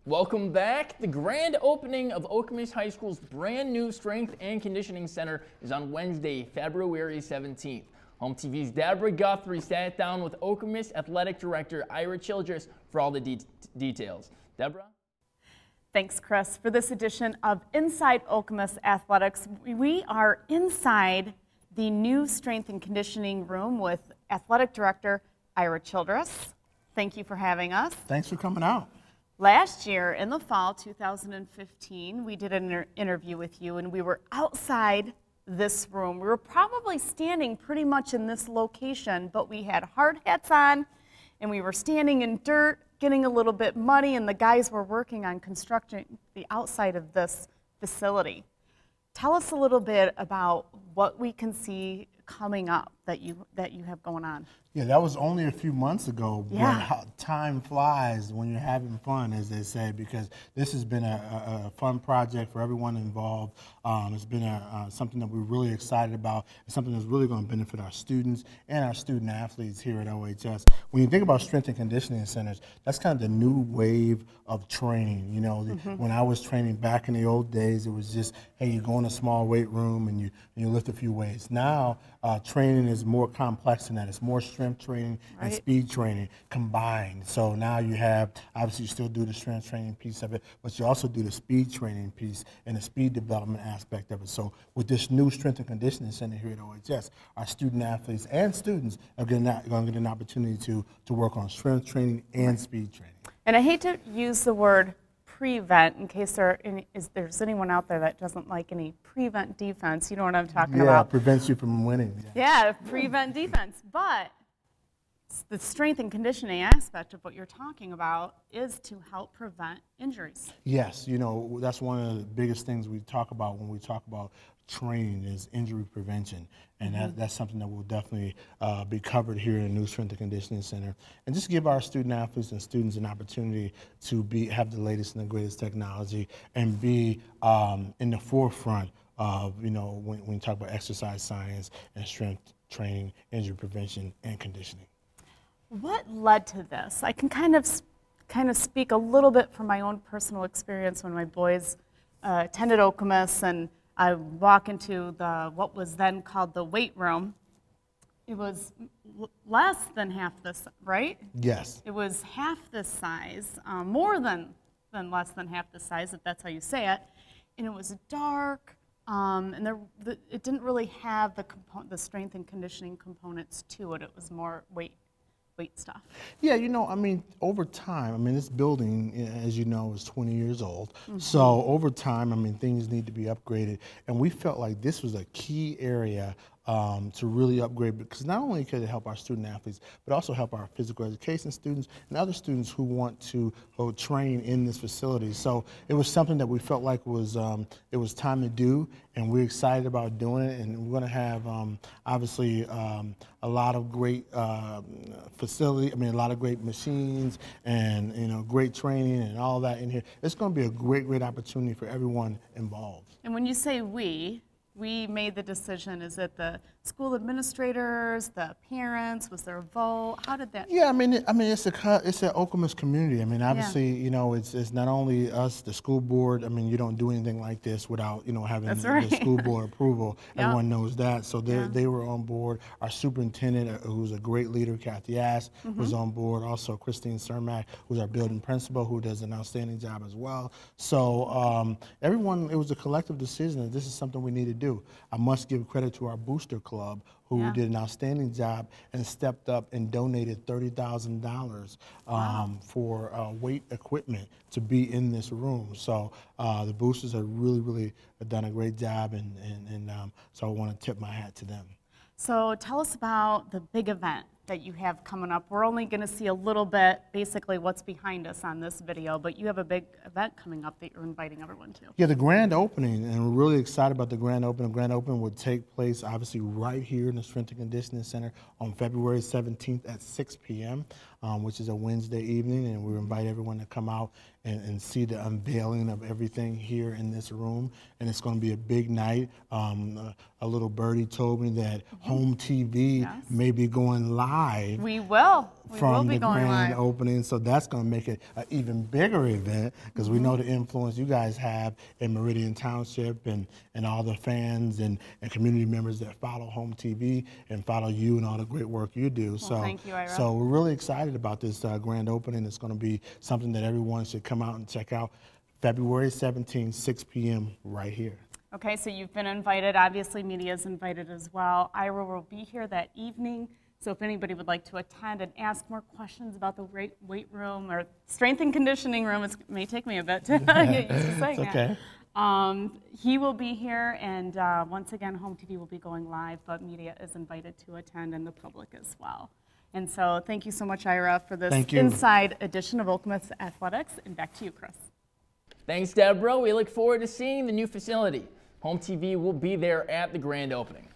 Welcome back. The grand opening of Okemos High School's brand new Strength and Conditioning Center is on Wednesday, February 17th. HOMTV's Deborah Guthrie sat down with Okemos Athletic Director Childress for all the details. Deborah? Thanks, Chris. For this edition of Inside Okemos Athletics, we are inside the new Strength and Conditioning room with Athletic Director Childress. Thank you for having us. Thanks for coming out. Last year, in the fall 2015, we did an interview with you, and we were outside this room. We were probably standing pretty much in this location, but we had hard hats on, and we were standing in dirt, getting a little bit muddy, and the guys were working on constructing the outside of this facility. Tell us a little bit about what we can see coming up that you have going on. Yeah, that was only a few months ago. Yeah. But how time flies when you're having fun, as they say, because this has been a fun project for everyone involved. It's been something that we're really excited about. It's something that's really going to benefit our students and our student athletes here at OHS. When you think about strength and conditioning centers, that's kind of the new wave of training. You know, when I was training back in the old days, it was just, hey, you go in a small weight room and you lift a few weights. Now, training is more complex than that. It's more strength training and speed training combined. So now you have, obviously you still do the strength training piece of it, but you also do the speed training piece and the speed development aspect of it. So with this new strength and conditioning center here at OHS, our student athletes and students are going to get an opportunity to work on strength training and speed training. And I hate to use the word prevent in case there's anyone out there that doesn't like any prevent defense. You know what I'm talking about? Yeah, prevents you from winning. Yeah, prevent defense. But the strength and conditioning aspect of what you're talking about is to help prevent injuries. Yes, you know, that's one of the biggest things we talk about when we talk about training is injury prevention. And that's something that will definitely be covered here in the new Strength and Conditioning Center. And just give our student athletes and students an opportunity to have the latest and the greatest technology and be in the forefront of, you know, when you talk about exercise science and strength training, injury prevention, and conditioning. What led to this? I can kind of speak a little bit from my own personal experience when my boys attended Okemos, and I walk into what was then called the weight room. It was less than half this, right? Yes. It was half this size, more than less than half the size, if that's how you say it. And it was dark, and it didn't really have the strength and conditioning components to it. It was more weight stuff. Yeah, you know, I mean, over time, I mean, this building, as you know, is 20 years old. So over time, I mean, things need to be upgraded. And we felt like this was a key area to really upgrade, because not only could it help our student athletes, but also help our physical education students and other students who want to train in this facility. So it was something that we felt like it was time to do, and we're excited about doing it. And we're going to have obviously a lot of great facility. I mean, a lot of great machines and, you know, great training and all that in here. It's going to be a great opportunity for everyone involved. And when you say we made the decision. Is it the school administrators, the parents? Was there a vote? How did that? Yeah, I mean, it's an Okemos community. I mean, obviously, you know, it's not only us, the school board. I mean, you don't do anything like this without, you know, having the school board approval. Everyone knows that. So they were on board. Our superintendent, who's a great leader, Kathy Ash, was on board. Also, Christine Cermak, who's our building principal, who does an outstanding job as well. So everyone, it was a collective decision that this is something we need to do. I must give credit to our booster club, who did an outstanding job and stepped up and donated $30,000 for weight equipment to be in this room. So the boosters have really done a great job, and so I want to tip my hat to them. So tell us about the big event that you have coming up. We're only going to see a little bit, basically what's behind us on this video, but you have a big event coming up that you're inviting everyone to. Yeah, the grand opening, and we're really excited about the grand opening. The grand opening would take place obviously right here in the Strength and Conditioning Center on February 17th at 6 p.m., which is a Wednesday evening, and we invite everyone to come out and see the unveiling of everything here in this room. And it's going to be a big night. A little birdie told me that HOMTV may be going live. We will. We will From be the going grand live. opening, so that's going to make it an even bigger event, because we know the influence you guys have in Meridian Township and all the fans and community members that follow HOMTV and follow you and all the great work you do. Well, So, thank you, Ira. so we're really excited about this grand opening. It's going to be something that everyone should come out and check out. February 17th, 6 p.m. right here. Okay, so you've been invited. Obviously, media is invited as well. Ira will be here that evening. So if anybody would like to attend and ask more questions about the weight room or strength and conditioning room, it may take me a bit to get used to saying that. He will be here, and once again, HOMTV will be going live, but media is invited to attend and the public as well. And so thank you so much, Ira, for this inside edition of Okemos Athletics. And back to you, Chris. Thanks, Deborah. We look forward to seeing the new facility. HOMTV will be there at the grand opening.